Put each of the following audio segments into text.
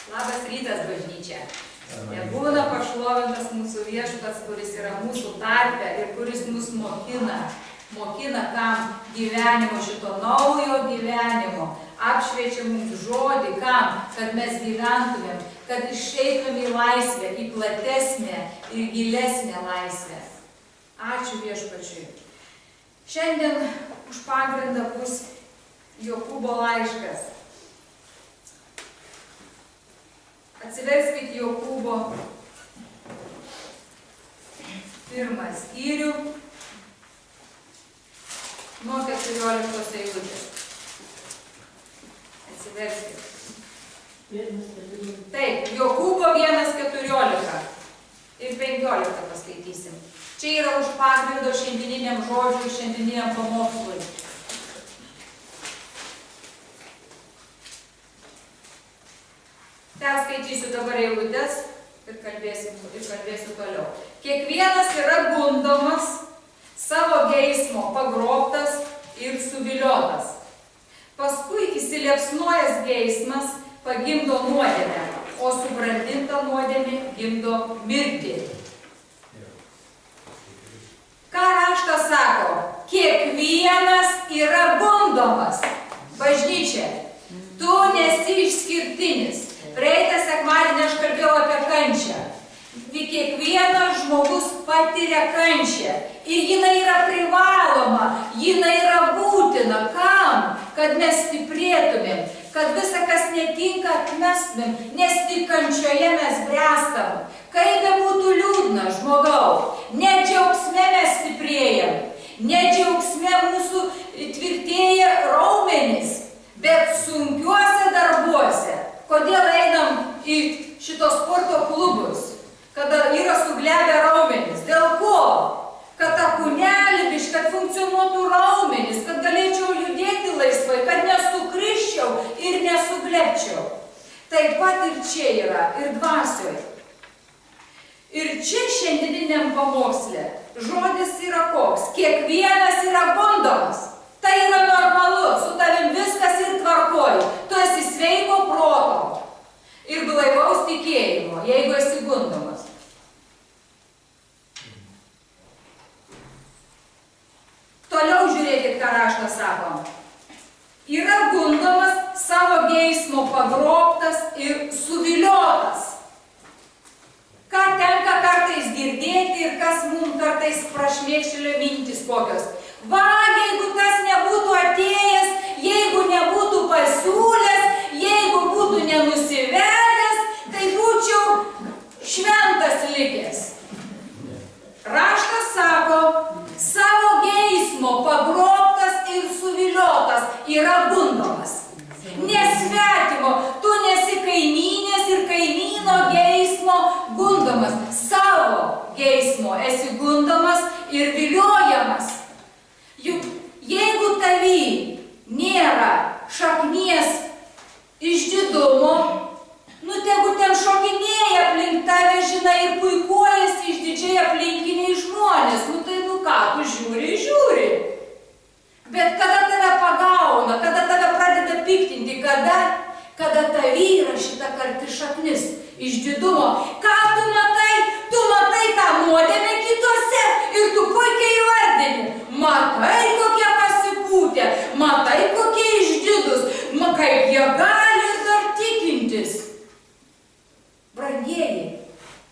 Labas rytas, bažnyčia. Nebūna pašlovintas mūsų viešpats, kuris yra mūsų tarpe ir kuris mus mokina. Mokina kam gyvenimo, šito naujo gyvenimo. Apšviečia mums žodį, kam, kad mes gyventumėm, kad išeitumėm į laisvę, į platesnę ir gilesnę laisvę. Ačiū viešpačiui. Šiandien už pagrindą bus Jokūbo laiškas. Atsiverskite Jokūbo 1 skyrių nuo 14 eilutės. Atsiverskite. Taip, Jokūbo 1:14 ir 15 paskaitysim. Čia yra už pagrindo šiandieniniam žodžiui, šiandieniniam pamokslui. Perskaitysiu dabar eilutes ir kalbėsiu toliau. Kiekvienas yra gundomas, savo geismo pagrobtas ir suviliotas. Paskui įsiliepsnojęs geismas pagimdo nuodėmę, o subrandinta nuodėmė gimdo mirtį. Ką raštas sako? Kiekvienas yra gundomas. Bažnyčia, tu nesi išskirtinis. Praeitą sekmadienį aš kalbėjau apie kančią. Kiekvienas žmogus patiria kančią. Ir jinai yra privaloma, jinai yra būtina. Kam? Kad mes stiprėtumėm, kad visa, kas netinka, atmestumėm, nes tik kančioje mes bręstam. Kaip bebūtų liūdna, žmogau, ne džiaugsme mes stiprėjam, ne džiaugsme mūsų tvirtėja raumenys, bet sunkiuose darbuose. Kodėl einam į šitos sporto klubus, kada yra suglebę raumenys? Dėl ko? Kad tą kūnelį, kad funkcionuotų raumenys, kad galėčiau judėti laisvai, kad nesukrisčiau ir nesuglebčiau. Taip pat ir čia yra, ir dvasioje. Ir čia šiandieniniam pamoksle žodis yra koks? Kiekvienas yra gundomas. Tai yra normalu, su tavim viskas ir tvarkoji. Tu esi sveiko proto ir blaivaus tikėjimo, jeigu esi gundomas. Toliau žiūrėkit, ką raštas sako. Yra gundomas, savo geismo pagrobtas ir suviliotas. Ką tenka kartais girdėti ir kas mums kartais prašmėkštelio mintis kokios. Va, jeigu tas nebūtų atėjęs, jeigu nebūtų pasiūlęs, jeigu būtų nenusivedęs, tai būčiau šventas likęs. Raštas sako, savo geismo pagrobtas ir suviliotas yra gundomas. Nesvetimo, tu nesi kaimynės ir kaimyno geismo gundomas. Savo geismo esi gundomas ir viliojamas. Juk jeigu tavy nėra šaknies išdidumo, tegu ten šokinėja aplink tave, žinai, ir puikuojasi išdidžiai aplinkiniai žmonės. Tai ką, tu žiūri. Bet kada tave pagauna, kada tave pradeda piktinti, kada tavy yra šita karti šaknis išdidumo. Ką tu matai? Tu matai tą nuodėmę kitose ir tu puikiai įvardini. Matai, kokie pasipūtę, matai, kokie išdidus, kaip jie gali dar tikintis. Brangieji,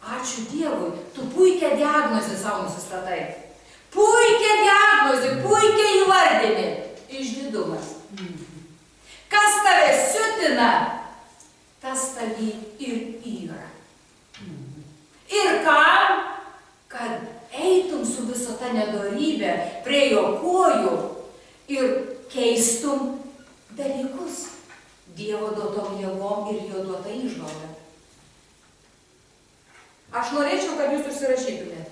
ačiū Dievui, tu puikią diagnozę savo nusistatai. Puikią diagnozę, puikiai įvardini. Išdidumas. Kas tave siutina, tas tavy ir yra. Ir kam? Kad eitum su viso ta nedorybė prie jo kojų ir keistum dalykus Dievo duotom jėgom ir jo duotą įžvalgą. Aš norėčiau, kad jūs užsirašytumėte.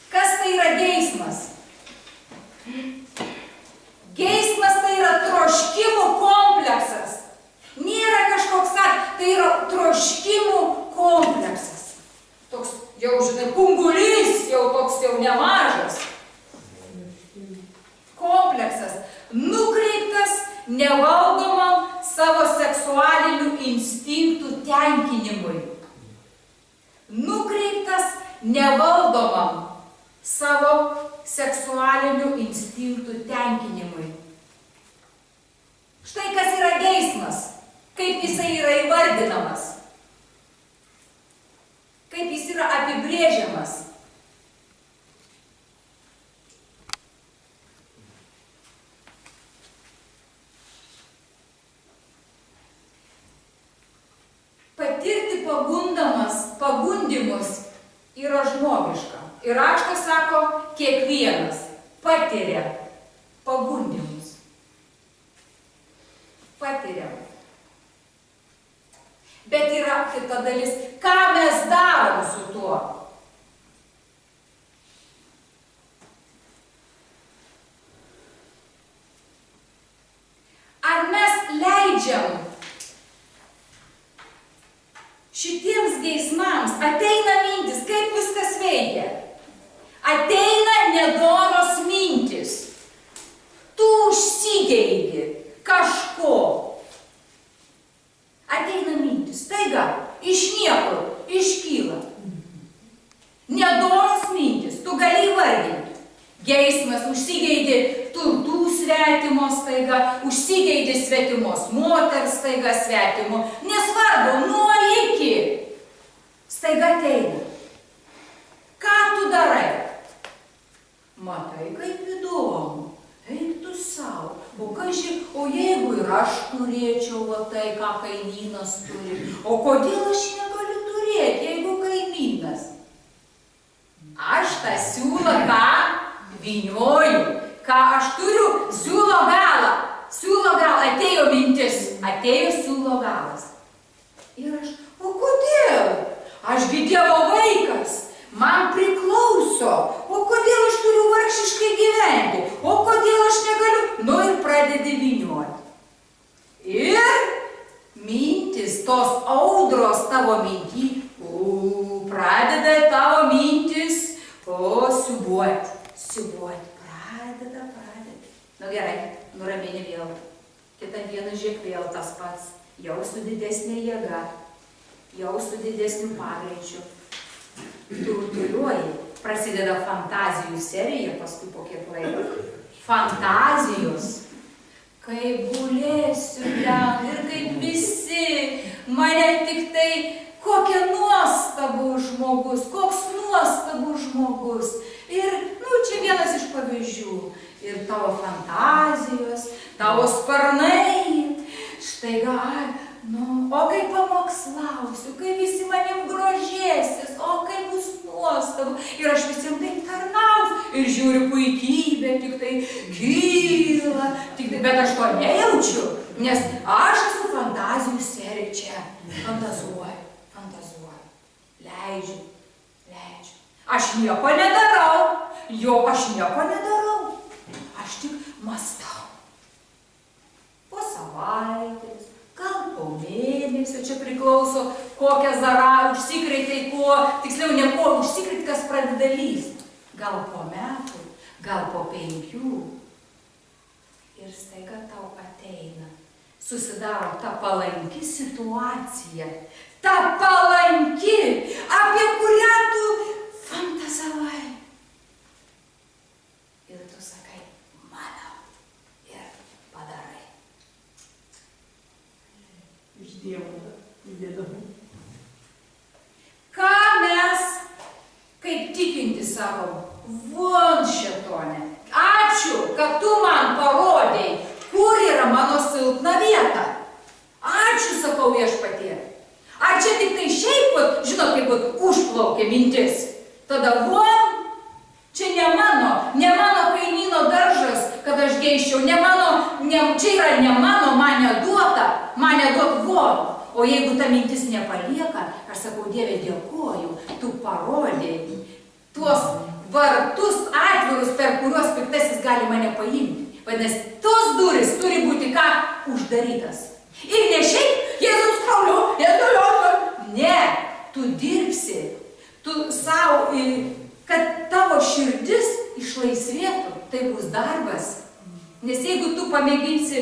Kas tai yra geismas? Geismas tai yra troškimų kompleksas. Nėra kažkoks, tai yra troškimų kompleksas. Toks jau, žinai, pungulys, toks nemažas. Kompleksas, nukreiptas nevaldomam savo seksualinių instinktų tenkinimui, nukreiptas nevaldomam savo seksualinių instinktų tenkinimui. Štai kas yra geismas, kaip jisai yra įvardinamas, kaip jis yra apibrėžiamas. Patirti pagundimus yra žmogiška. Ir raštas sako, kiekvienas patiria pagundimus. Patiriam. Bet yra kita dalis, ką mes darom su tuo. Ar mes leidžiam šitiems geismams, ateina mintis, kaip viskas veikia. Ateina nedoros mintis. Tu užsigeidi kažko. Ateina mintis, staiga, iš niekur, iškyla. Nedoros mintis, tu gali įvardinti. Geismas, užsigeidi turtų svetimo staiga, užsigeidi svetimos moters staiga svetimo. Nesvarbu, nuo iki. Staiga ateina. Ką tu darai? Matai, kaip įdomu. Eik tu savo. O jeigu ir aš turėčiau va tai, ką kaimynas turi. O kodėl aš negaliu turėti, jeigu kaimynas? Aš tą siūlą ką? Vynioju. Ką aš turiu? Siūlo galą. Siūlo galą. Atėjo mintis. Atėjo siūlo galas. Ir aš, o kodėl? Ašgi Dievo vaikas. Man priklauso. O kodėl aš turiu vargšiškai gyventi? O kodėl aš negaliu? Nu ir pradedi vynioti. Ir mintis, tos audros tavo mintį, pradeda tavo mintis, siūbuoti. Pradeda. Nu gerai, nuramini vėl. Kitą dieną žiūrėk vėl tas pats. Jau su didesnė jėga. Jau su didesniu pagreičiu. Turtuliuoji. Prasideda fantazijų serija, paskui po kiek laiko. Fantazijos. Kaip gulėsiu ten ir kaip visi. Mane tik tai, kokia nuostabų žmogus, koks nuostabų žmogus. Ir, čia vienas iš pavyzdžių. Ir tavo fantazijos, tavo sparnai. Štai o kaip pamokslausiu, kai visi manim grožėsis, o kaip bus nuostabu. Ir aš visiems taip tarnausiu. Ir žiūriu, puikybė tik tai kyla. Bet aš to nejaučiu, nes aš esu fantazijų serija čia. Fantazuoju. Leidžiu. Aš nieko nedarau. Aš tik mąstau. Po savaitės, gal po mėnesio, čia priklauso, kokią zarą užsikrėtei, tiksliau ne ko užsikrėtei, kas pradeda lysti. Gal po metų, gal po 5. Ir staiga tau ateina, susidaro ta palanki situacija, ta palanki, apie kurią tu fantazavai. Ir tu sakai, mano, ir padarai. Iš Dievo įdėdami. Ką mes, kaip tikinti, sakom, von šėtone, ačiū, kad tu man parodei, kur yra mano silpna vieta. Ačiū, sakau, Viešpatie. Ar čia tik tai šiaip, žinot, kaip užplaukė mintis. Tada von, čia ne mano kaimyno daržas, kad aš geiščiau, čia yra ne mano, man neduot von. O jeigu ta mintis nepalieka, aš sakau, Dieve, dėkoju, tu parodėjai tuos vartus atvirus, per kuriuos piktasis gali mane paimti. Vadinasi, tos durys turi būti ką? Uždarytas. Ir ne šiaip, Jėzus krauliu, ne, tu dirbsi, tu savo, kad tavo širdis išlaisvėtų, tai bus darbas. Nes jeigu tu pamėginsi,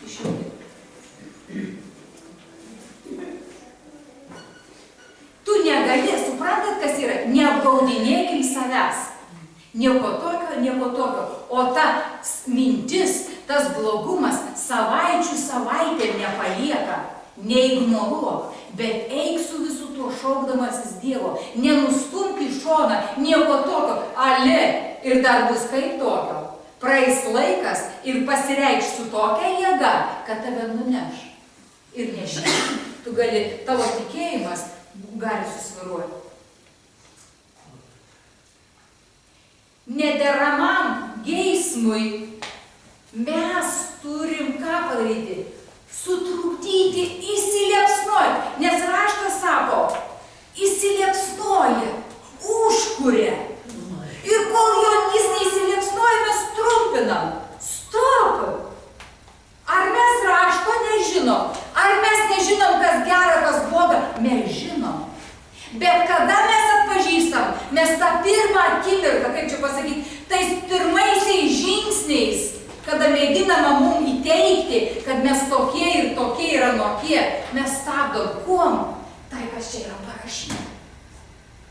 išjungi. Tu negali, suprantat, kas yra, neapgaudinėkim savęs. Nieko tokio. O ta mintis, tas blogumas savaičių savaitėm nepalieka. Neignoruok, bet eik su visu tuo šaukdamasis Dievo. Nenustumk į šoną, nieko tokio. Ale, ir dar bus kaip tokio. Praeis laikas ir pasireikš su tokia jėga, kad tave nuneš. Ir nešiai, tu gali, tavo tikėjimas gali susviruoti. Nederamam geismui mes turim ką padaryti? Sutrukdyti, įsiliepsnoti. Nes raštas sako, įsiliepsnoja, užkuria. Ir kol jis neįsiliepsnoja, mes trumpinam. Stop! Ar mes rašto nežinom? Ar mes nežinom, kas gera, kas bloga? Mes žinom. Bet kada mes atpažįstam, mes tą pirmą akimirką, kaip čia pasakyti, tais pirmaisiais žingsniais, kada mėginama mum įteikti, kad mes tokie ir tokie ir anokie, mes stabdom. Kuom? Tai, kas čia yra parašyta.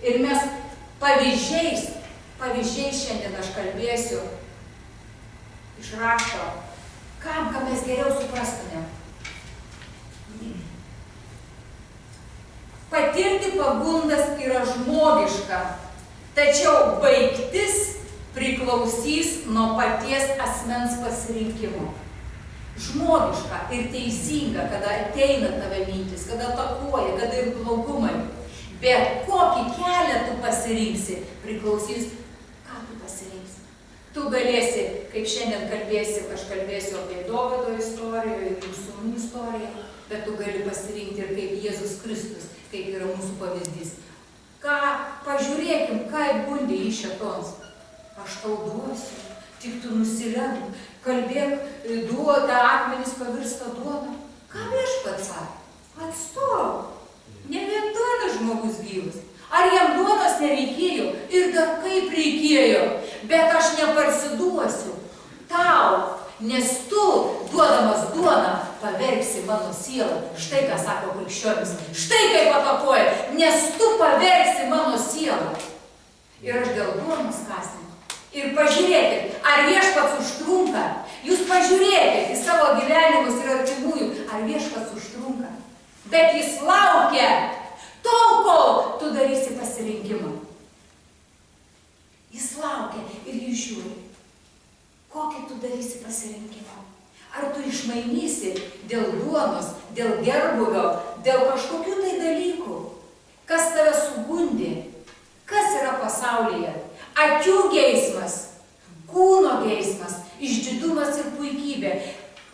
Ir mes pavyzdžiais šiandien aš kalbėsiu iš rašto, kam, kad mes geriau suprastumėm. Patirti pagundas yra žmogiška, tačiau baigtis priklausys nuo paties asmens pasirinkimo. Žmogiška ir teisinga, kada ateina tave mintis, kada atakuoja, kada ir blogumai. Bet kokį kelią tu pasirinksi, priklausys, ką tu pasirinksi. Tu galėsi, kaip šiandien kalbėsi, aš kalbėsiu apie Dovydo istoriją ir jų sūnų istoriją, bet tu gali pasirinkti ir kaip Jėzus Kristus, kaip yra mūsų pavyzdys. Ką, pažiūrėkim, ką įgundė į šėtons. Aš tau duosiu, tik tu nusilenk, kalbėk, duoda, akmenys pavirsta duona. Ką viešpats sakė? Atstok. Ne vien duonas žmogus gyvas. Ar jam duonos nereikėjo? Ir dar kaip reikėjo. Bet aš neparsiduosiu tau, nes tu, duodamas duoną, pavergsi mano sielą. Štai ką sako krikščionis. Štai kaip atakuoja, nes tu pavergsi mano sielą. Ir aš dėl duonos kąsnį. Ir pažiūrėkit, ar viešpats užtrunka. Jūs pažiūrėkit į savo gyvenimus ir artimųjų, ar viešpats užtrunka. Bet jis laukia tol, kol tu darysi pasirinkimą. Jis laukia ir jis žiūri, kokį tu darysi pasirinkimą. Ar tu išmainysi dėl duonos, dėl gerbūvio, dėl kažkokių tai dalykų, kas tave sugundė, kas yra pasaulyje. Akių geismas, kūno geismas, išdidumas ir puikybė.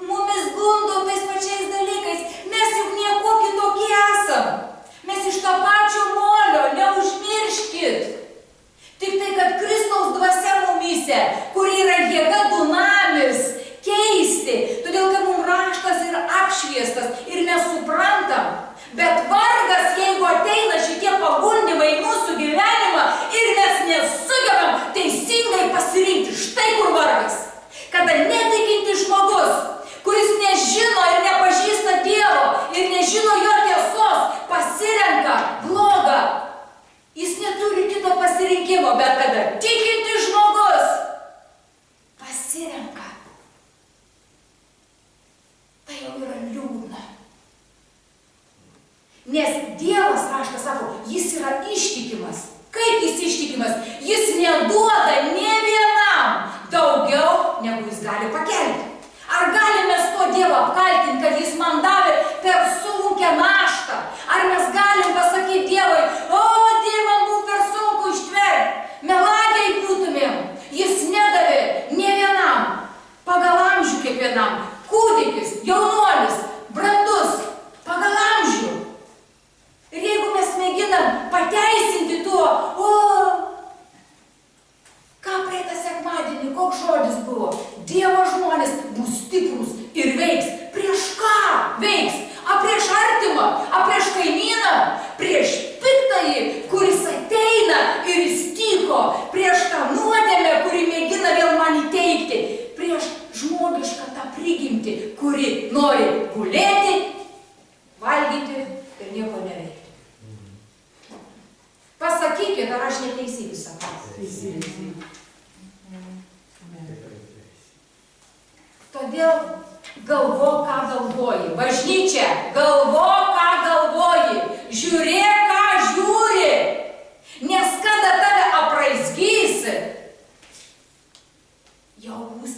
Mumis gundo tais pačiais dalykais, mes juk nieko kitokie esam. Mes iš to pačio molio, neužmirškit. Tik tai, kad Kristaus dvasia mumyse, kur yra jėga dunamis, keisti. Todėl, kad mums raštas yra apšviestas ir mes suprantam. Bet vargas, jeigu ateina šitie pagundimai į mūsų gyvenimą ir mes nesugebam teisingai pasirinkti. Štai kur vargas. Kada netikintis žmogus, kuris nežino ir nepažįsta Dievo ir nežino jo tiesos, pasirenka blogą. Jis neturi kito pasirinkimo, bet kada tikintis žmogus pasirenka, tai jau yra liūdna. Nes Dievas, raštas sako, jis yra ištikimas. Kaip jis ištikimas? Jis neduoda nė vienam daugiau, negu jis gali pakelti. Ar galime su to Dievo apkaltinti, kad jis man davė per sunkią naštą? Ar mes galim pasakyti Dievui, o Dieve, man buvo per sunku ištverti, melagiai būtumėm. Jis nedavė nė vienam, pagal amžių kiekvienam. Kūdikis, jaunuolis, brandus, pagal amžių. Ir jeigu mes mėginam pateisinti tuo, ką praeitą sekmadienį, koks žodis buvo, Dievo žmonės bus stiprus ir veiks. Prieš ką veiks? A prieš artimą, a prieš kaimyną, prieš piktąjį, kuris ateina ir jis tyko, prieš tą nuodėmę, kuri mėgina vėl man įteikti, prieš žmogišką tą prigimtį, kuri nori gulėti valgyti ir nieko neveikti. Pasakykit, ar aš neteisybė sakau. Todėl galvok, ką galvoji. Bažnyčia, galvok, ką galvoji. Žiūrėk, ką žiūri. Nes kada tave apraizgysi, jau bus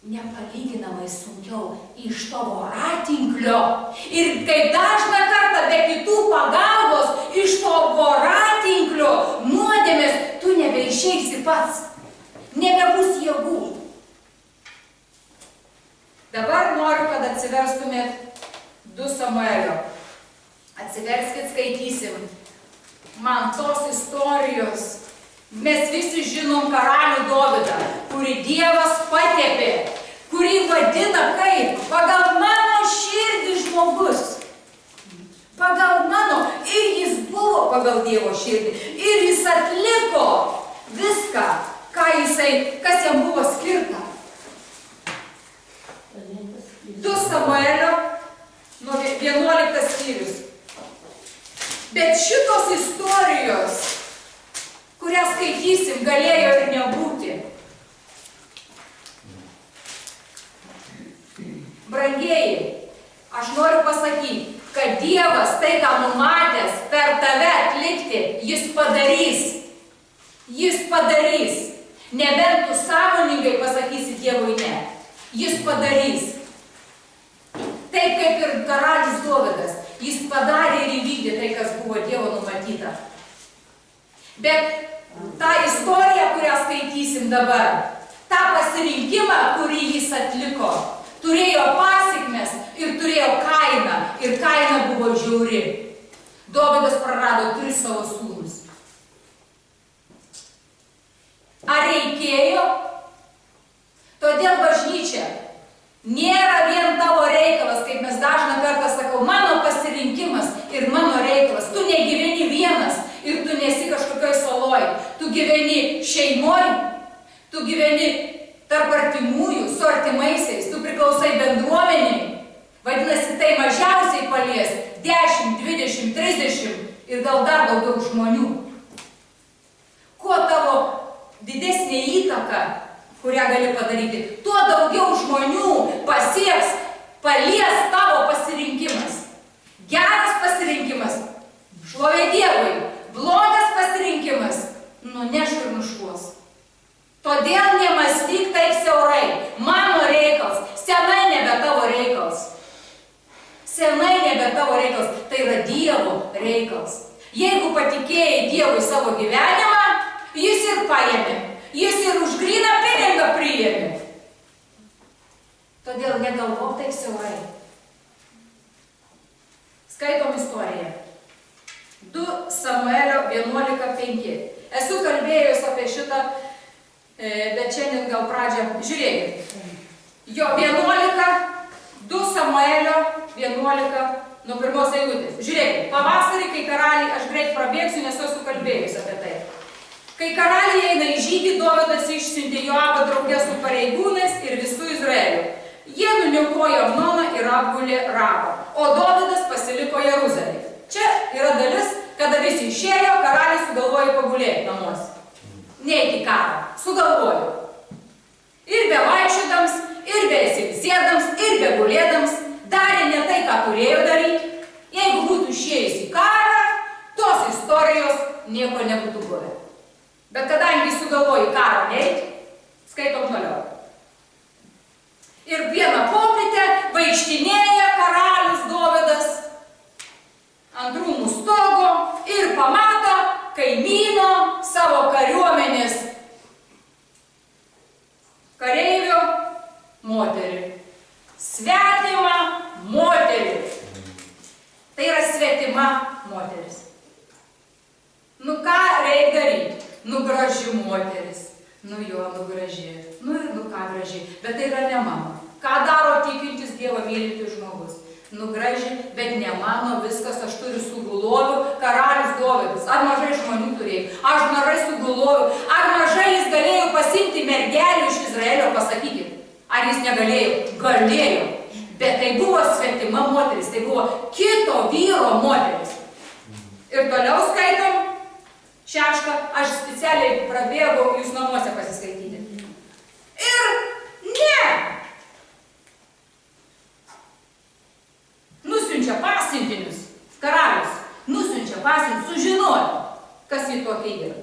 nepalyginamai sunkiau iš tavo ratinklio. Ir kaip dažną kartą be kitų pagalbos iš tavo ratinklio nuodėmės tu nebeišeisi pats. Nebebus jėgų. Dabar noriu, kad atsiverstumėt 2 Samuelio. Atsiverskit, skaitysim. Man tos istorijos. Mes visi žinom karalių Dovydą, kurį Dievas patepė, kurį vadina kaip? Pagal mano širdį žmogus. Pagal mano. Ir jis buvo pagal Dievo širdį. Ir jis atliko viską, kas jam buvo skirta. 2 Samuelio 11 skyrius. Bet šitos istorijos, kurias skaitysim, galėjo ir nebūti. Brangieji, aš noriu pasakyti, kad Dievas tai, ką numatęs per tave atlikti, jis padarys. Jis padarys. Nebent tu sąmoningai pasakysi Dievui ne. Jis padarys. Taip kaip ir karalius Dovydas. Jis padarė ir įvykdė tai, kas buvo Dievo numatyta. Bet tą istoriją, kurią skaitysim dabar, tą pasirinkimą, kurį jis atliko, turėjo pasekmes ir turėjo kainą. Ir kaina buvo žiauri. Dovydas prarado 3 savo sūnus. Ar reikėjo? Todėl bažnyčia nėra vien tavo reikalas, kaip mes dažną kartą sakau, mano pasirinkimas ir mano reikalas. Tu negyveni vienas ir tu nesi kažkokioj saloj. Tu gyveni šeimoj, tu gyveni tarp artimųjų, su artimaisiais, tu priklausai bendruomeniai. Vadinasi, tai mažiausiai palies 10, 20, 30 ir gal dar daugiau žmonių. Kuo tavo didesnė įtaka, kurią gali padaryti, tuo daugiau žmonių pasieks, palies tavo pasirinkimas. Geras pasirinkimas, šlovė Dievui, blogas pasirinkimas, nuneš ir nušluos. Todėl nemąstyk taip siaurai. Mano reikals, senai nebe tavo reikals. Senai nebe tavo reikals, tai yra Dievo reikals. Jeigu patikėjai Dievui savo gyvenimą, jis ir paėmė. Jis ir už gryną pinigą priėmė. Todėl negalvok taip siaurai. Skaitom istoriją. 2 Samuelio 11:5. Esu kalbėjus apie šitą, bet šiandien gal pradžią. Žiūrėkit. Jo 2 Samuelio 11 nuo 1 eilutės. Žiūrėkit. Pavasarį, kai karaliai, aš greit prabėgsiu, nes esu kalbėjus apie tai. Kai karaliai eina į žygį, Dovydas išsiuntė Joabą drauge su pareigūnais ir visų Izraeliu. Jie nuniokojo Amnoną ir apgulė Rabą, o Dovydas pasiliko Jeruzalėje. Čia yra dalis, kada visi išėjo, karaliai sugalvojo pagulėti namuose. Neiti karą, sugalvojo. Ir be vaikščiodams, ir be sėdams, ir be gulėdams, darė ne tai, ką turėjo daryti. Jeigu būtų išėjus į karą, tos istorijos nieko nebūtų buvę. Bet kadangi sugalvoji karą neiti, skaitom toliau. Ir vieną popietę vaikštinėja karalius Dovydas ant rūmų stogo ir pamato kaimyno savo kariuomenės kareivio moterį. Svetimą moterį. Tai yra svetima moteris. Nu ką reikia daryti? Nu graži moteris. Nu jo, nu graži. Nu ir nu ką graži. Bet tai yra ne mano. Ką daro tikintis Dievą mylintis žmogus? Nu graži, bet ne mano viskas, aš turiu sugulovių. Karalius Dovydas. Ar mažai žmonių turėjo? Aš mažai sugulovių. Ar mažai jis galėjo pasimti mergelių iš Izraelio, pasakykit. Ar jis negalėjo? Galėjo. Bet tai buvo svetima moteris, tai buvo kito vyro moteris. Ir toliau skaitom 6, aš specialiai prabėgau jūs namuose pasiskaityti. Ir ne! Nusiunčia pasiuntinius, karalius, nusiunčia pasiuntinius, sužinojo, kas jį tokia yra.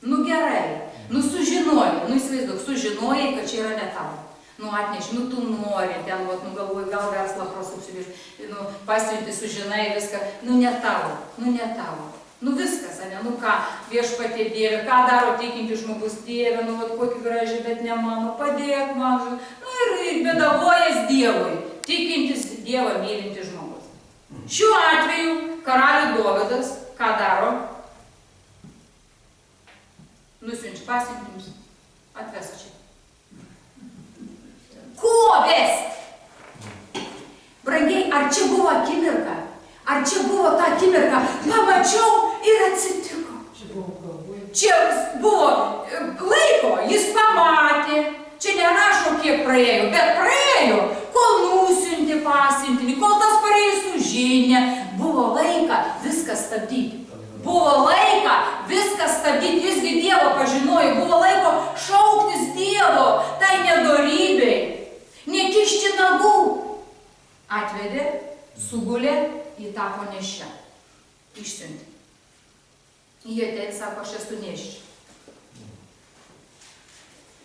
Nu gerai, nu sužinojai, nu įsivaizduok, sužinojai, kad čia yra ne tavo. Nu atneši, nu tu nori, ten, vat, nu galvoji, gal verslą prasupsiu, nu pasiunti, sužinai viską, nu ne tavo, nu ne tavo. Nu viskas, ane, nu ką, viešpatie Dieve, ką daro tikinti žmogus, Dieve, nu vat kokį gražiai, bet ne mano, padėk man, nu ir bedavojas Dievui, tikintis Dievą mylintis žmogus. Šiuo atveju karalius Dovydas, ką daro? Nusiunčia pasiuntinius, atves čia. Ko vest? Brangiai, ar čia buvo akimirka? Ar čia buvo ta akimirka? Pamačiau ir atsitiko. Čia buvo laiko, jis pamatė. Čia nerašo, kiek praėjo, bet praėjo, kol nusiuntė pasiuntinį, kol tas parėjo su žinia. Buvo laika viską stabdyti. Buvo laika viską stabdyti, visgi Dievo pažinojo. Buvo laiko šauktis Dievo, tai nedorybei. Nekišti nagų. Atvedė, sugulė, jį tapo neščia. Išsiuntė. Jie ten sako, aš esu neščia.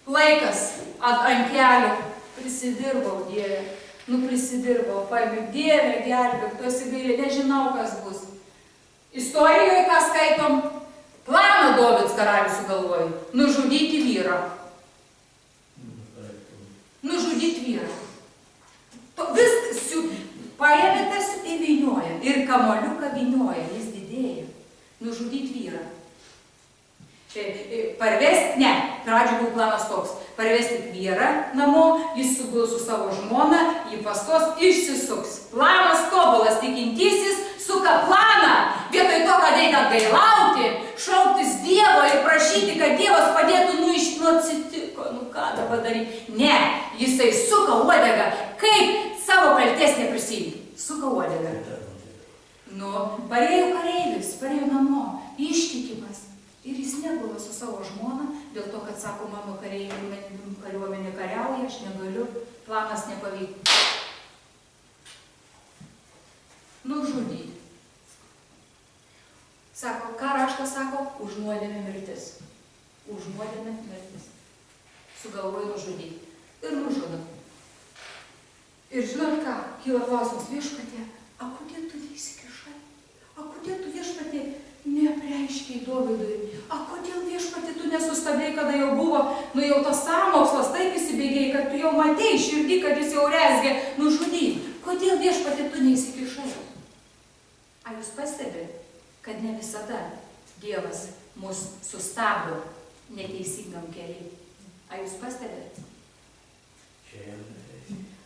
Laikas ant kelių. Prisidirbau, Dieve. Nu prisidirbau, paėmė, Dieve, gelbėk, tu esi gailė, nežinau, kas bus. Istorijoje, ką skaitom, planą Dovydas karalius sugalvojo. Nužudyti vyrą. Nužudyti vyrą. Viskas, paėmė tas įvynioja ir kamoliuką vynioja, jis didėja. Nužudyti vyrą. Parvesti, ne, pradžio buvo planas toks. Parvesti vyrą namo, jis suguls su savo žmona, jį pastos, išsisuks. Planas tobulas, tikintysis suka planą. Vietoj to, kad eiti atgailauti, šauktis Dievo ir prašyti, kad Dievas padėtų, atsitiko, ką dabar daryti. Ne, jisai suka uodegą, kaip savo kaltės neprisimti. Suka uodegą. Parėjo kareivis, parėjo namo, ištikimas. Ir jis negula su savo žmona, dėl to, kad sako, mano kariuomenė kariauja, aš negaliu, planas nepavyko. Nužudyti. Sako, ką raštas sako? Už nuodėmę mirtis. Už nuodėmę mirtis. Sugalvoja nužudyti. Ir nužudo. Ir žinot ką? Kyla klausimas, viešpatie, a kodėl tu įsikišai? A kodėl tu viešpatie neapreiškiai Dovydui? A kodėl viešpatie tu nesustabdėjai, kada jau buvo, jau tas sąmokslas taip įsibėgėjai, kad tu jau matei širdį, kad jis jau rezgė nužudyti? Kodėl viešpatie tu neįsikišai? A jūs pastebite, kad ne visada Dievas mus sustabdo neteisingam keliui? A jūs pastebite?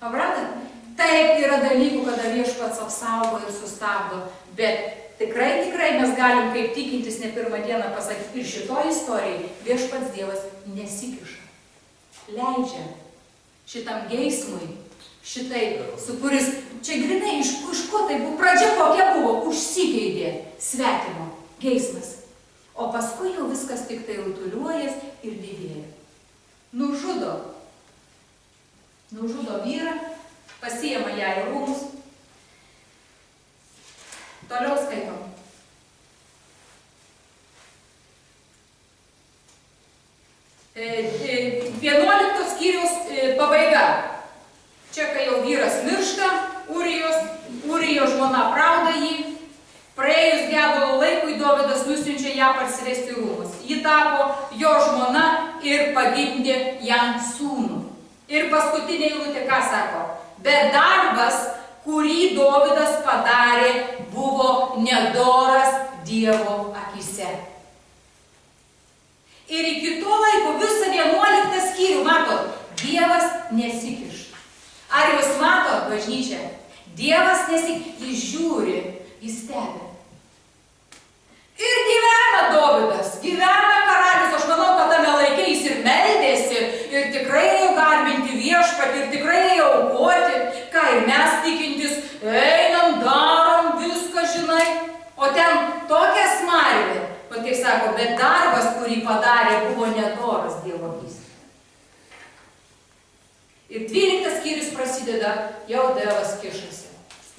Pabrantat? Taip yra dalykų, kada viešpats apsaugo ir sustabdo, bet tikrai mes galim kaip tikintis ne pirmą dieną pasakyti, ir šitoj istorijai viešpats Dievas nesikiša. Leidžia šitam geismui, šitai, su kuris, čia grinai iš ko tai buvo, pradžia kokia buvo, užsigeidė svetimo geismas, o paskui jau viskas tik tai rutuliuojas ir didėja. Nužudo vyrą, pasiima ją į rūmus. Toliau skaitom. E, 11 skyriaus pabaiga. Čia, kai jau vyras miršta, Urijo žmona aprauda jį. Praėjus gedulo laikui, Dovydas nusiunčia ją parsivesti į rūmus. Ji tapo jo žmona ir pagimdė jam sūnų. Ir paskutinė eilutė, ką sako? Bet darbas, kurį Dovydas padarė, buvo nedoras Dievo akyse. Ir iki to laiko visą 11 skyrių, matot, Dievas nesikiša. Ar jūs matot, bažnyčia? Dievas nesikiša, jis žiūri, jis stebi. Ir gyvena Dovydas, gyvena karalius, aš manau, kad tame laikė jis ir meldėsi, ir tikrai jau garbinti viešpatį, ir tikrai jau aukoti, ir mes tikintis, einam, darom viską, žinai. O ten tokia smarvė, man kaip sako, bet darbas, kurį padarė, buvo nedoras Dievo akis. Ir 12 skyrius prasideda, jau Dievas kišasi.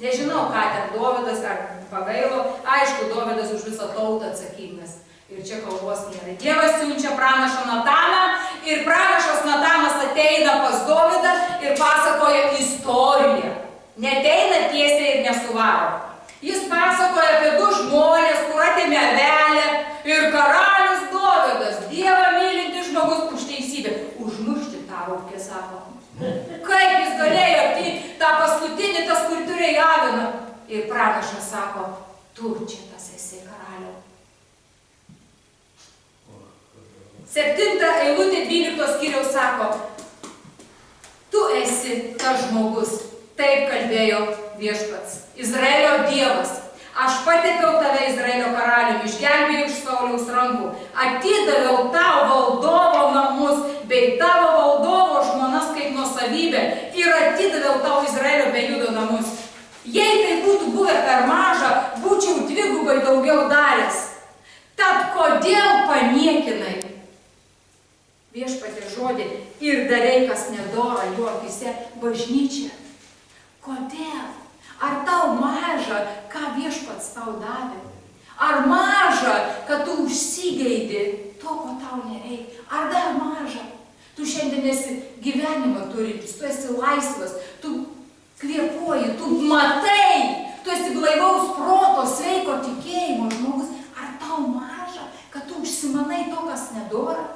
Nežinau, ką ten Dovydas ar pagailo, aišku, Dovydas už visą tautą atsakingas. Ir čia kalbos nėra. Dievas siunčia pranašą Nataną ir pranašas Natanas ateina pas Dovydą ir pasakoja istoriją. Neteina tiesiai ir nesuvaro. Jis pasakoja apie 2 žmonės, kur atėmė avelę ir karalius Dovydas, Dievą mylintis žmogus už teisybę. Užmušti tą rūpkę, sako. Kaip jis galėjo tą paskutinį, tas, kur turėjo aviną. Ir pranašas sako, tu čia tas esi karaliau. 7 eilutė 12 skyriaus sako, tu esi tas žmogus. Taip kalbėjo viešpats, Izraelio Dievas. Aš patepiau tave Izraelio karaliumi, išgelbėjau iš Sauliaus rankų, atidaviau tau valdovo namus, bei tavo valdovo žmonas kaip nuosavybę ir atidaviau tau Izraelio bei Judo namus. Jei tai būtų buvę per maža, būčiau 2 daugiau daręs. Tad kodėl paniekinai viešpatie žodį ir darei, kas nedora jo akyse, bažnyčia? Kodėl? Ar tau maža, ką viešpats tau davė? Ar maža, kad tu užsigeidi to, ko tau nereikia? Ar dar maža? Tu šiandien esi gyvenimą turintis, tu esi laisvas, tu kvėpuoji, tu matai, tu esi blaivaus proto, sveiko tikėjimo žmogus. Ar tau maža, kad tu užsimanai to, kas nedora?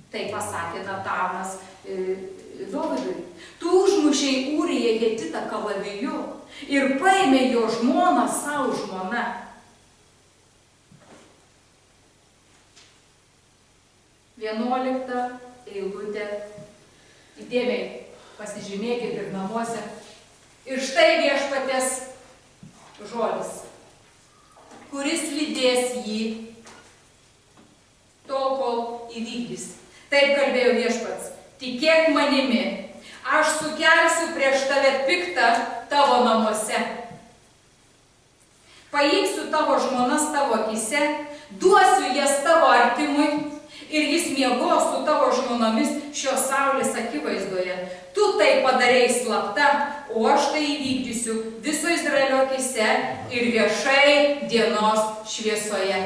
Tai pasakė Natanas Dovydui. Tu užmušei Ūriją Hetitą kalaviju ir paėmė jo žmoną savo žmoną. Vienuolikta eilutė. Įdėmiai pasižymėkit ir namuose. Ir štai viešpaties žodis, kuris lydės jį tol, kol įvykdys. Taip kalbėjo viešpats. Tikėk manimi, aš sukelsiu prieš tave piktą tavo namuose. Paimsiu tavo žmonas tavo akyse, duosiu jas tavo artimui ir jis miegos su tavo žmonomis šios saulės akivaizdoje. Tu tai padarei slapta, o aš tai įvykdysiu viso Izraelio akyse ir viešai dienos šviesoje.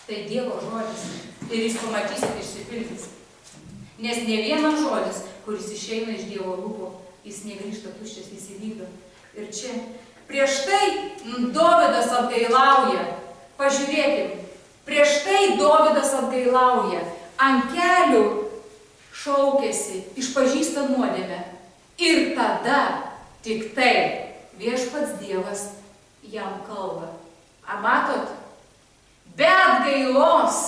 Tai Dievo žodis. Ir jis pamatysit išsipildys. Nes ne vienas žodis, kuris išeina iš Dievo lūpų, jis negrįžta tuščias, jis įvykdo. Ir čia prieš tai Dovydas atgailauja. Pažiūrėkim, prieš tai Dovydas atgailauja. Ant kelių šaukėsi, išpažįsta nuodėmę. Ir tada tik tai viešpats Dievas jam kalba. Ar matot? Be atgailos,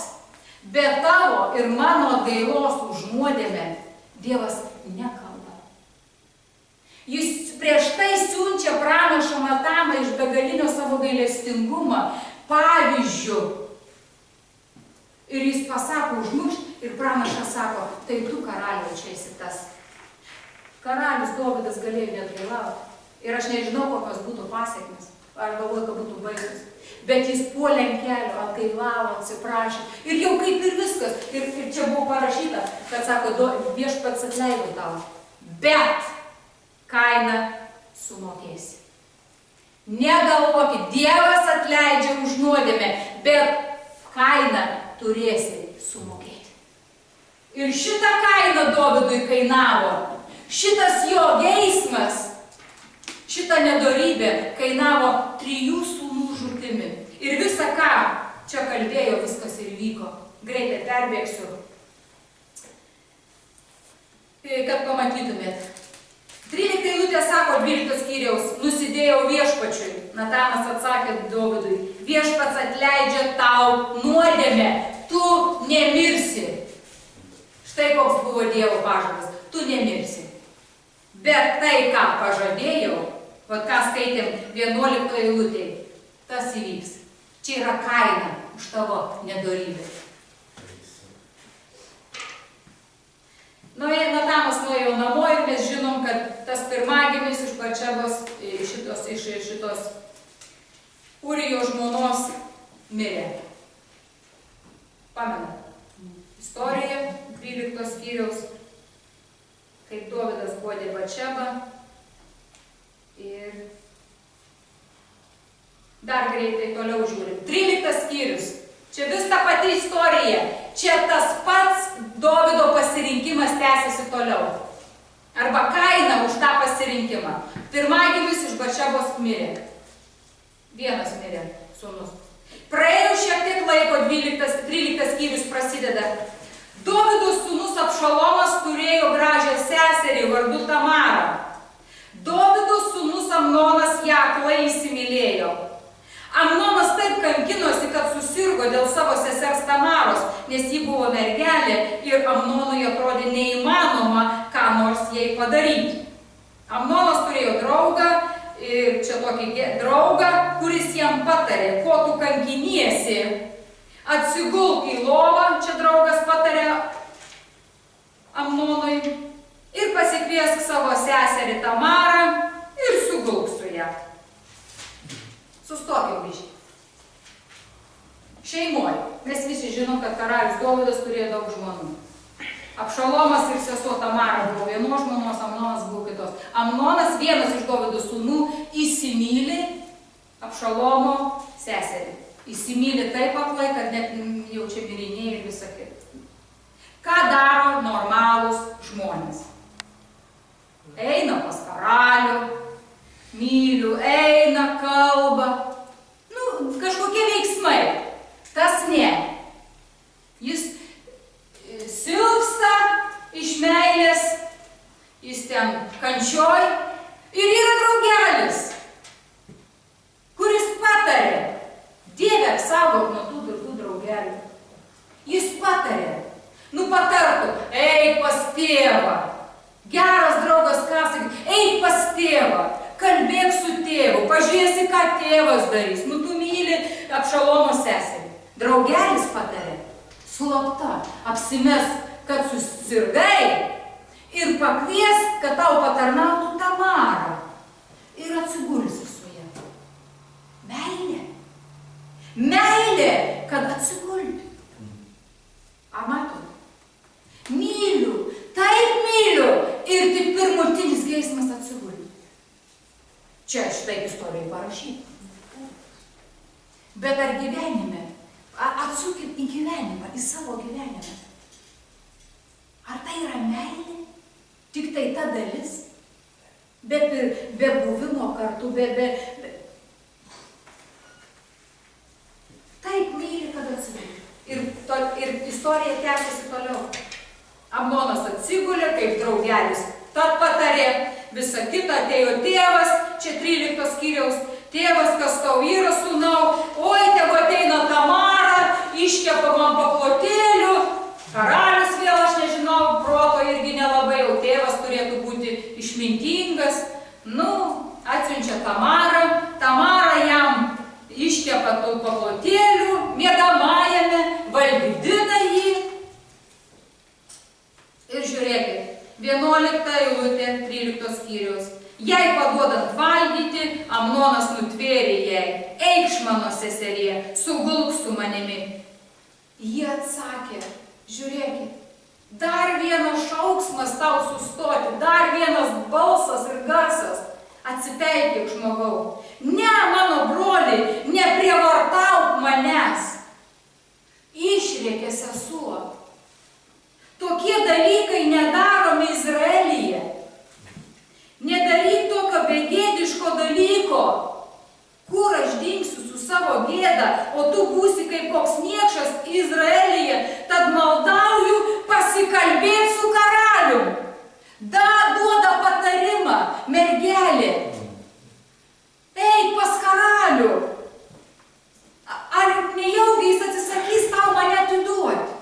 be tavo ir mano atgailos už nuodėmę Dievas nekalba. Jis prieš tai siunčia pranašą Nataną iš begalinio savo gailestingumą, pavyzdžių. Ir jis pasako užmušt ir pranašas sako, tai tu karaliau čia esi tas. Karalius Dovydas galėjo neatgailauti. Ir aš nežinau, kokios būtų pasiekmes. Aš galvoju, kad būtų baigtas. Bet jis puolė ant kelio, atgailavo, atsiprašė. Ir jau kaip ir viskas. Ir čia buvo parašyta, kad sako, viešpats atleido tau. Bet kainą sumokėsi. Negalvokit, Dievas atleidžia už nuodėmę, bet kainą turėsi sumokėti. Ir šitą kainą Dovydui kainavo. Šitas jo geismas, šita nedorybė kainavo 3 sūnų žūtimi. Ir visa ką čia kalbėjo, viskas ir vyko. Greitai perbėgsiu, kad pamatytumėt. 13 eilutė sako 12 skyriaus, nusidėjau viešpačiui. Natanas atsakė Dovydui, viešpats atleidžia tau nuodėmę, tu nemirsi. Štai koks buvo Dievo pažadas, tu nemirsi. Bet tai, ką pažadėjau, ką skaitėm 11 eilutėj, tas įvyks. Čia yra kaina už tavo nedorybę. Natamas nuėjo namo ir mes žinom, kad tas pirmagimis iš Batšebos, iš šitos Urijo žmonos mirė. Pamenat? Istorija 12 skyriaus, kaip Dovydas guodė Batšebą. Ir dar greitai toliau žiūrim. 13 skyrius. Čia vis ta pati istorija. Čia tas pats Dovydo pasirinkimas tęsiasi toliau. Arba kaina už tą pasirinkimą. Pirmagimis iš Batšebos mirė. Vienas mirė sūnus. Praėjo šiek tiek laiko, 13 skyrius prasideda. Dovydo sūnus Abšalomas turėjo gražią seserį vardu Tamarą. Dovydo sūnus Amnonas ją aklai įsimylėjo. Amnonas taip kankinosi, kad susirgo dėl savo sesers Tamaros, nes ji buvo mergelė ir Amnonui atrodė neįmanoma ką nors jai padaryti. Amnonas turėjo draugą, ir čia tokį draugą, kuris jam patarė, ko tu kankiniesi, atsigulk į lovą, čia draugas patarė Amnonui, ir pasikviesk savo seserį Tamarą ir sugulk su ją. Sustokim biškį. Šeimoj. Mes visi žinom, kad karalius Dovydas turėjo daug žmonų. Abšalomas ir sesuo Tamara buvo vienos žmonos, Amnonas buvo kitos. Amnonas, vienas iš Dovydo sūnų, įsimyli Abšalomo seserį. Įsimyli taip aklai, kad net jau čia mirinėjai ir visą kitą. Ką daro normalūs žmonės? Eina pas karalių, myliu, eina, kalba. Kažkokie veiksmai. Tas ne. Jis silpsta iš meilės, jis ten kančioj ir yra draugelis, kuris patarė. Dieve, apsaugok nuo tų draugelių. Jis patarė. Patartų, eik pas tėvą. Geras draugas ką sakyti, eik pas tėvą, kalbėk su tėvu, pažiūrėsi, ką tėvas darys. Tu myli Abšalomo seserį. Draugelis patarė, slapta, apsimesk, kad susirgai ir pakviesk, kad tau patarnautų Tamarą ir atsigulsi su ja. Meilė. Meilė, kad atsigulti. Matot? Myliu, taip myliu ir tik pirmutinis geismas atsigulti. Čia štai istorijai parašyta. Bet ar gyvenime, atsukit į gyvenimą, į savo gyvenimą. Ar tai yra meilė? Tik tai ta dalis? Be buvimo kartu, taip myli, kad atsigulti. Ir istorija tęsiasi toliau. Amnonas atsigulė, kaip draugelis. Tad patarė, visa kita atėjo tėvas, čia 13 skyriaus, tėvas, kas tau yra, sūnau, oi, tegu ateina Tamara, iškepa man paplotėlių, karalius vėl, aš nežinau, proto irgi nelabai, jau tėvas turėtų būti išmintingas. Atsiunčia Tamarą, Tamara jam iškepa tų paplotėlių, miegamajame, valgydina jį. Ir žiūrėkit, 11 eilutė 13 skyriaus. Jai paduodant valgyti, Amnonas nutvėrė jai, eikš mano seserie, sugulk su manimi. Jie atsakė, žiūrėkit, dar vienas šauksmas tau sustoti, dar vienas balsas ir garsas. Atsipeikėk, žmogau. Ne, mano broli, neprievartauk manęs. Išrėkė sesuo. Tokie dalykai nedaromi Izraelyje. Nedaryk tokio begėdiško dalyko. Kur aš dingsiu su savo gėda, o tu būsi kaip koks niekšas Izraelyje, tad maldauju pasikalbėti su karalium. Duoda patarimą, mergelė. Eik pas karalių. Ar nejaugi jis atsisakys tau mane atiduoti?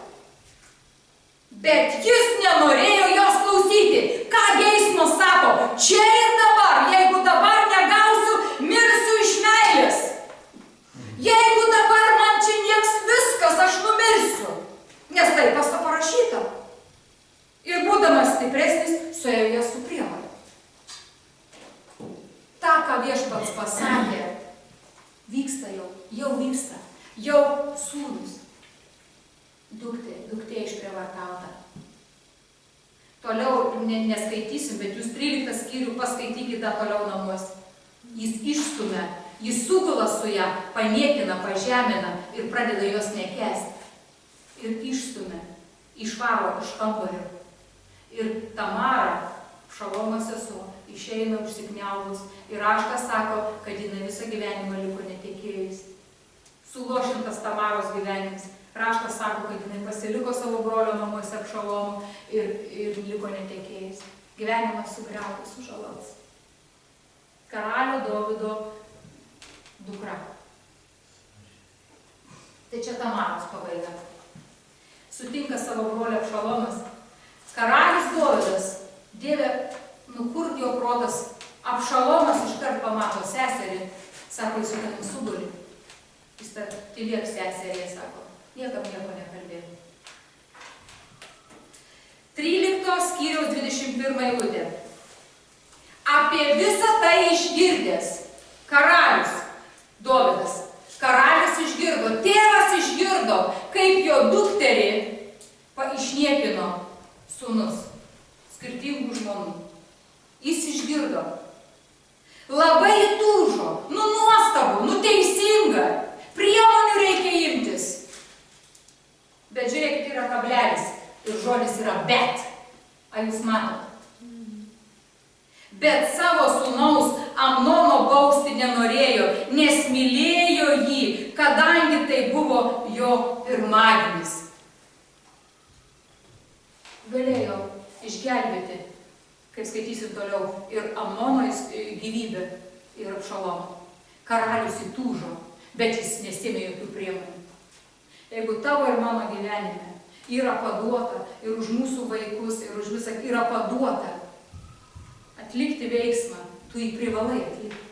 Bet jis nenorėjo jos klausyti. Ką geismas sako? Čia ir dabar, jeigu dabar negausiu, mirsiu iš meilės. Jeigu dabar man čia nieks viskas, aš numirsiu. ką Viešpats pasakė, vyksta jau vyksta. Jau sūnus, duktė išprievartauta. Toliau neskaitysim, bet jūs 13 skyrių paskaitykite toliau namuose. Jis išstumia, jis sugula su ją, paniekina, pažemina ir pradeda jos nekęsti. Ir išstumia, išvaro iš kambario. Ir Tamara, Abšalomo sesuo, išeina užsikniaubus. Ir raštas sako, kad jinai visą gyvenimą liko netekėjus. Sulošintas Tamaros gyvenimas. Raštas sako, kad jinai pasiliko savo brolio namuose Abšalomo ir liko netekėjus. Gyvenimas sugriautas, sužalotas. Karalio Dovydo dukra. Tai čia Tamaros pabaiga. Sutinka savo brolį Abšalomas. Karalius Dovydas, Dieve, kur jo protas, Abšalomas iškart pamato seserį, sako, jis su tavim suguli. Jis tylėk seserė, sako, niekam nieko nekalbėjo. 13 skyriaus 21 eilutė. Apie visą tai išgirdęs karalius Dovydas. Karalius išgirdo, tėvas išgirdo, kaip jo dukterį išniekino sūnus, skirtingų žmonių. Jis išgirdo. Labai įtūžo, nuostabu, teisinga, priemonių reikia imtis. Bet žiūrėkit, yra kablelis ir žodis yra bet. Ar jūs matot? Bet savo sūnaus Amnono bausti nenorėjo, nes mylėjo jį, kadangi tai buvo jo pirmagimis. Galėjo išgelbėti, kaip skaitysim toliau, ir Amnono gyvybę, ir Abšalomo. Karalius įtūžo, bet jis nesėmė jokių priemonių. Jeigu tavo ir mano gyvenime yra paduota, ir už mūsų vaikus, ir už visą yra paduota atlikti veiksmą, tu jį privalai atlikti.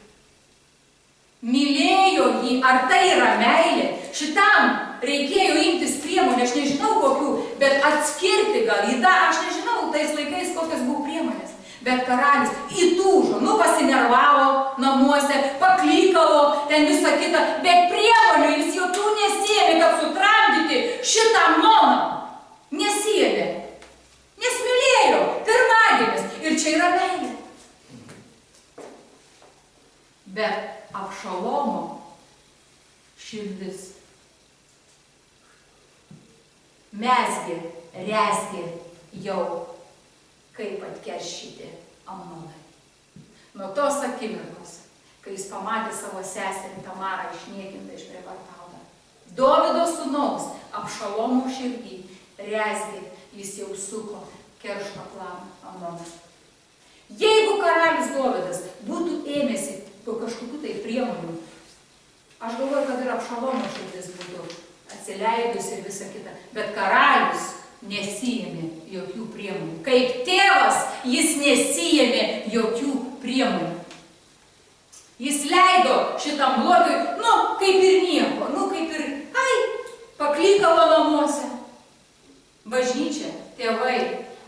Mylėjo jį, ar tai yra meilė? Šitam reikėjo imtis priemonių, aš nežinau kokių, bet atskirti gal į tą, aš nežinau tais laikais kokios buvo priemonės. Bet karalius įtūžo, pasinervavo namuose, paklykavo, ten visą kitą, bet priemonių jis jokių nesėmė, kad sutramdyti šitą Amnoną. Nesėmė, nes mylėjo, pirmagimis, ir čia yra meilė. Bet Abšalomo širdis mezgė, rezgė jau, kaip atkeršyti Amnonai. Nuo tos akimirkos, kai jis pamatė savo seserį Tamarą išniekintą, išprievartautą, Dovydo sūnaus Abšalomo širdį rezgė, jis jau suko keršto planą Amnonai. Jeigu karalius Dovydas būtų ėmėsi kažkokių tai priemonių, aš galvoju, kad ir Abšalomo širdis būtų atsileidus ir visa kita, bet karalius nesijėmė jokių priemonių. Kaip tėvas, jis nesijėmė jokių priemonių. Jis leido šitam blogiui, kaip ir nieko, kaip ir, paklykavo namuose. Bažnyčia, tėvai,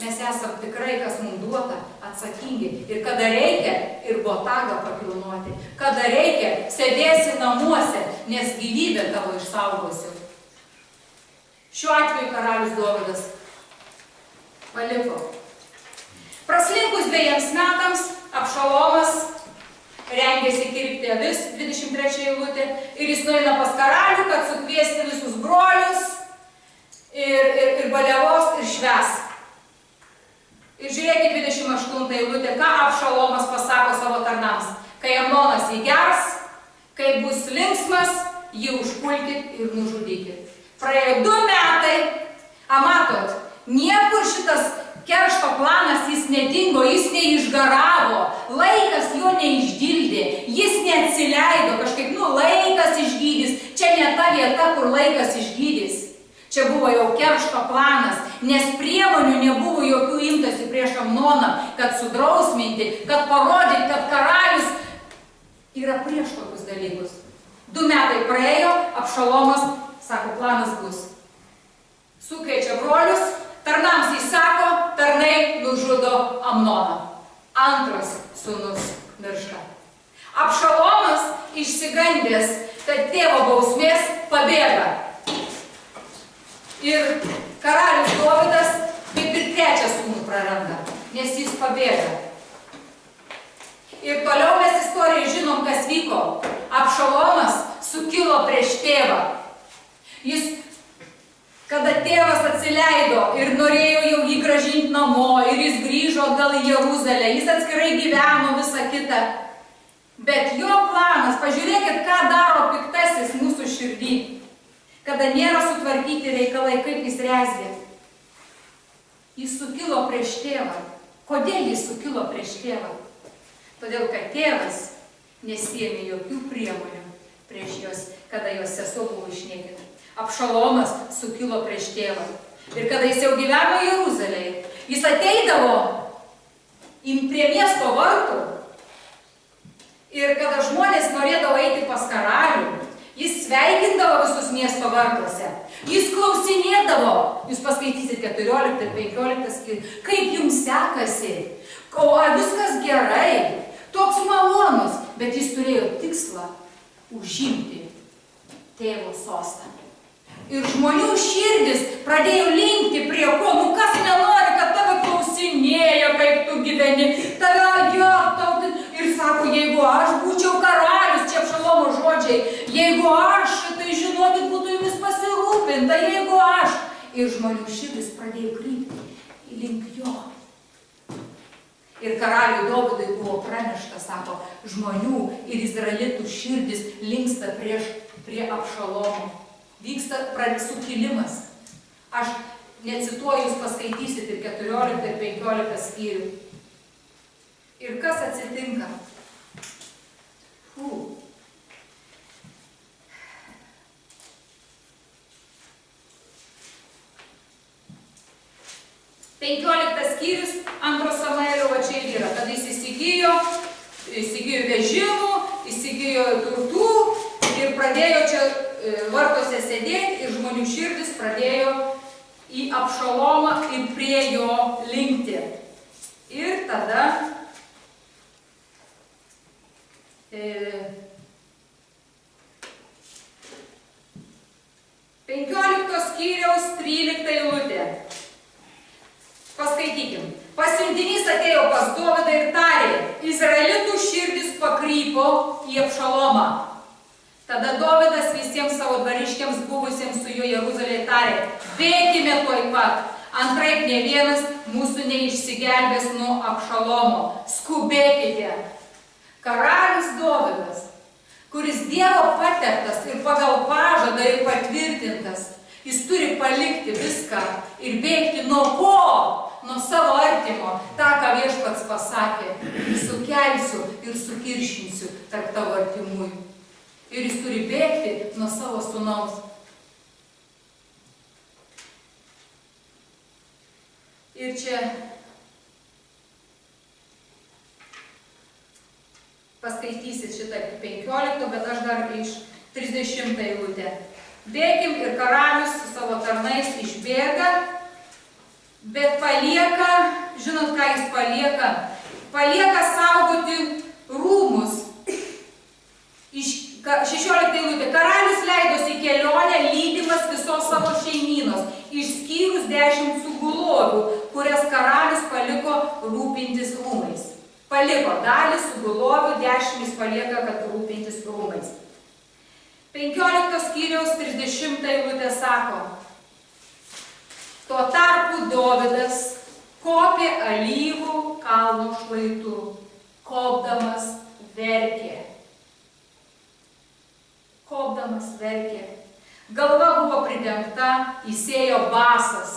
mes esam tikrai, kas mums duota, atsakingi. Ir kada reikia, ir botagą pakilnoti. Kada reikia, sėdėsi namuose, nes gyvybę tavo išsaugosiu. Šiuo atveju karalius Dovydas paliko. Praslinkus 2 metams Abšalomas rengėsi kirpti avis, 23 eilutė, ir jis nueina pas karalių, kad sukviesti visus brolius ir baliavos ir švęs. Ir žiūrėkit 28 eilutė, ką Abšalomas pasako savo tarnams. Kai Amnonas jį gers, kai bus linksmas, jį užpulkit ir nužudykit. Praėjo 2 metai, matot, niekur šitas keršto planas jis nedingo, jis neišgaravo, laikas jo neišdildė, jis neatsileido kažkaip, laikas išgydys, čia ne ta vieta, kur laikas išgydys. Čia buvo jau keršto planas, nes priemonių nebuvo jokių imtasi prieš Amnoną, kad sudrausminti, kad parodyti, kad karalius yra prieš tokius dalykus. 2 metai praėjo, Abšalomas sako, planas bus. Sukviečia brolius, tarnams įsako, tarnai nužudo Amnoną. Antras sūnus miršta. Abšalomas išsigandęs, kad tėvo bausmės pabėga. Ir karalius Dovydas kaip ir trečią sūnų praranda, nes jis pabėga. Ir toliau mes istorijai žinom, kas vyko. Abšalomas sukilo prieš tėvą. Jis, kada tėvas atsileido ir norėjo jau jį grąžinti namo, ir jis grįžo atgal į Jeruzalę, jis atskirai gyveno visą kitą. Bet jo planas, pažiūrėkit, ką daro piktasis mūsų širdį, kada nėra sutvarkyti reikalai, kaip jis rezgė. Jis sukilo prieš tėvą. Kodėl jis sukilo prieš tėvą? Todėl, kad tėvas nesiėmė jokių priemonių prieš juos, kada jos sesuo buvo išniekinta. Abšalomas sukilo prieš tėvą. Ir kada jis jau gyveno Jeruzalėje, jis ateidavo prie miesto vartų. Ir kada žmonės norėdavo eiti pas karalių, jis sveikindavo visus miesto vartuose. Jis klausinėdavo, jūs paskaitysit 14 ir 15 skyrių, kaip jums sekasi, ar viskas gerai, toks malonus, bet jis turėjo tikslą užimti tėvo sostą. Ir žmonių širdis pradėjo linkti prie ko, kas nenori, kad tave klausinėja, kaip tu gyveni, tave tau. Ir sako, jeigu aš būčiau karalius, čia Abšalomo žodžiai, jeigu aš, tai žinokit, būtų jumis pasirūpinta, jeigu aš. Ir žmonių širdis pradėjo krypti link jo. Ir karaliui Dovydui buvo pranešta, sako, žmonių ir izraelitų širdis linksta prie Abšalomo. Vyksta sukilimas. Aš necituoju, jūs paskaitysit ir 14 ir 15 skyrių. Ir kas atsitinka? 15 skyrius 2 Samuelio, va čia yra, kad jis įsigijo vežimų, įsigijo turtų ir pradėjo čia vartuose sėdėti ir žmonių širdis pradėjo į Abšalomą ir prie jo linkti. Ir tada 15 skyriaus 13 eilutė. Paskaitykim. Pasiuntinys atėjo pas Dovydą ir tarė, izraelitų širdis pakrypo į Abšalomą. Tada Dovydas visiems savo dvariškiams buvusiems su juo Jeruzalėje tarė, bėkime tuoj pat, antraip ne vienas mūsų neišsigelbės nuo Abšalomo. Skubėkite. Karalius Dovydas, kuris Dievo patektas ir pagal pažadą ir patvirtintas, jis turi palikti viską ir bėgti nuo ko? Nuo savo artimo, tą, ką viešpats pasakė, sukelsiu ir sukiršinsiu tarp tavo artimųjų. Ir jis turi bėgti nuo savo sūnaus. Ir čia paskaitysit šitą 15, bet aš dar iš 30 eilutę. Bėkim ir karalius su savo tarnais išbėga, bet palieka, žinot, ką jis palieka? Palieka saugoti rūmus. 16 eilutė. Karalius leidosi į kelionę lydimas visos savo šeimynos, išskyrus 10 sugulovių, kurias karalius paliko rūpintis rūmais. Paliko dalį sugulovių, 10 jis palieka, kad rūpintis rūmais. 15 skyriaus 30 eilutė sako, tuo tarpu Dovydas kopė alyvų kalno šlaitu, kopdamas verkė. Kopdamas verkė. Galva buvo pridengta, įsėjo basas.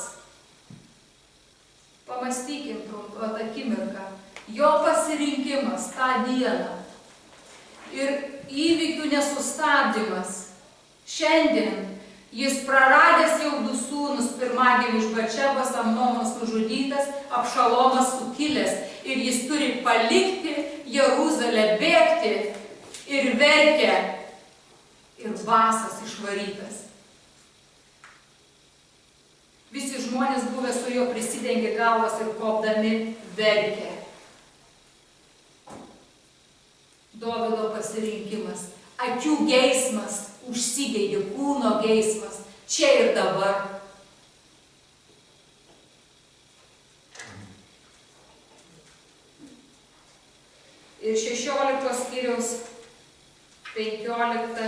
Pamąstykim trumpą akimirką. Jo pasirinkimas tą dieną ir įvykių nesustabdymas. Šiandien jis praradęs jau 2 sūnus, pirmagimį iš Batšebos, Amnonas nužudytas, Abšalomas sukilęs ir jis turi palikti Jeruzalę, bėgti ir verkia. Ir basas išvarytas. Visi žmonės buvę su juo prisidengė galvas ir kopdami verkė. Dovydo pasirinkimas, akių geismas, užsigeidė kūno geismas, čia ir dabar. Ir 16 skyriaus 15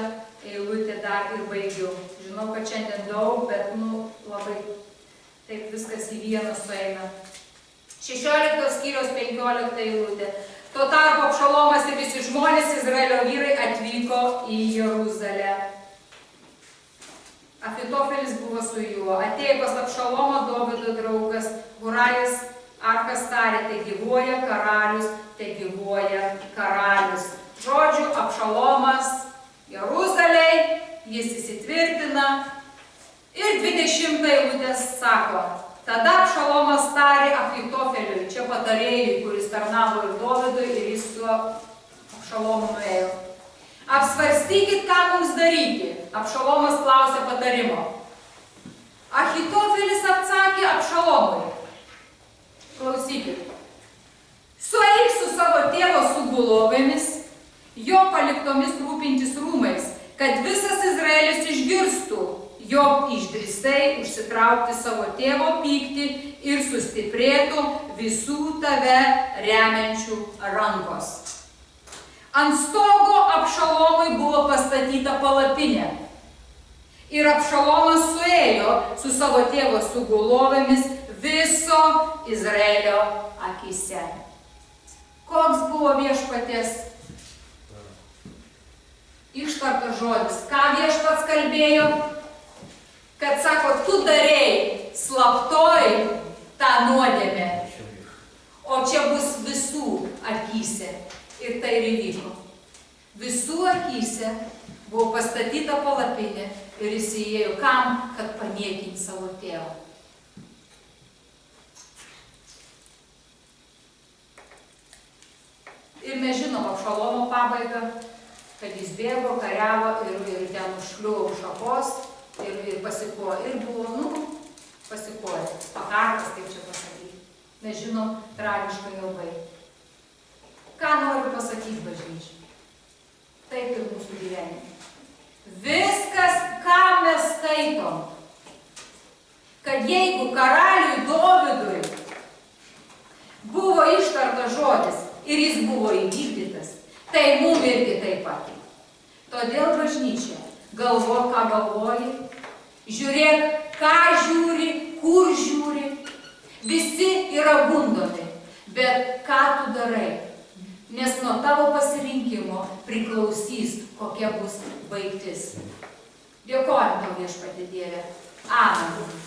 eilutė dar ir baigiau. Žinau, kad šiandien daug, bet labai taip viskas į vieną sueina. 16 skyriaus 15 eilutė. Tuo tarpu Abšalomas ir visi žmonės, Izraelio vyrai, atvyko į Jeruzalę. Ahitofelis buvo su juo. Atėjo pas Abšalomo Dovydo draugas Hurajas, Arkas tarė, te gyvuoja karalius, te gyvuoja karalius. Žodžiu, Abšalomas Jeruzalei, jis įsitvirtina. Ir 20 eilutės sako, tada Abšalomas tarė Ahitofeliui, čia patarėjui, kuris tarnavo ir Dovydui, ir jis su Abšalomu nuėjo. Apsvarstykit, ką mums daryti. Abšalomas klausė patarimo. Ahitofelis atsakė Abšalomui. Klausykit. Sueik su savo tėvo sugulovėmis, jo paliktomis rūpintis rūmais, kad visas Izraelis išgirstų, jog išdrįsai užsitraukti savo tėvo pyktį ir sustiprėtų visų tave remiančių rankos. Ant stogo Abšalomui buvo pastatyta palapinė. Ir Abšalomas suėjo su savo tėvo sugulovėmis viso Izraelio akyse. Koks buvo viešpaties ištartas žodis? Ką viešpats kalbėjo? Kad sako, tu darei slaptoj tą nuodėmę, o čia bus visų akyse. Ir tai ir įvyko. Visų akyse buvo pastatyta palapinė ir jis įėjo kam, kad paniekinti savo tėvą. Ir mes žinom Abšalomo pabaigą, kad jis bėgo, kariavo ir ten užkliuvo už šakos ir pasikojo. Ir buvo, pasikojo. Pakartas, kaip čia pasakyti. Mes žinom tragiškai labai. Ką noriu pasakyti bažnyčiai? Taip ir mūsų gyvenime. Viskas, ką mes skaitom, kad jeigu karaliui Dovydui buvo ištartas žodis ir jis buvo įvykdytas, tai mum irgi taip pat. Todėl bažnyčia, galvok, ką galvoji, žiūrėk, ką žiūri, kur žiūri. Visi yra gundomi, bet ką tu darai? Nes nuo tavo pasirinkimo priklausys, kokia bus baigtis. Dėkojam tau, viešpatie Dieve. Amen.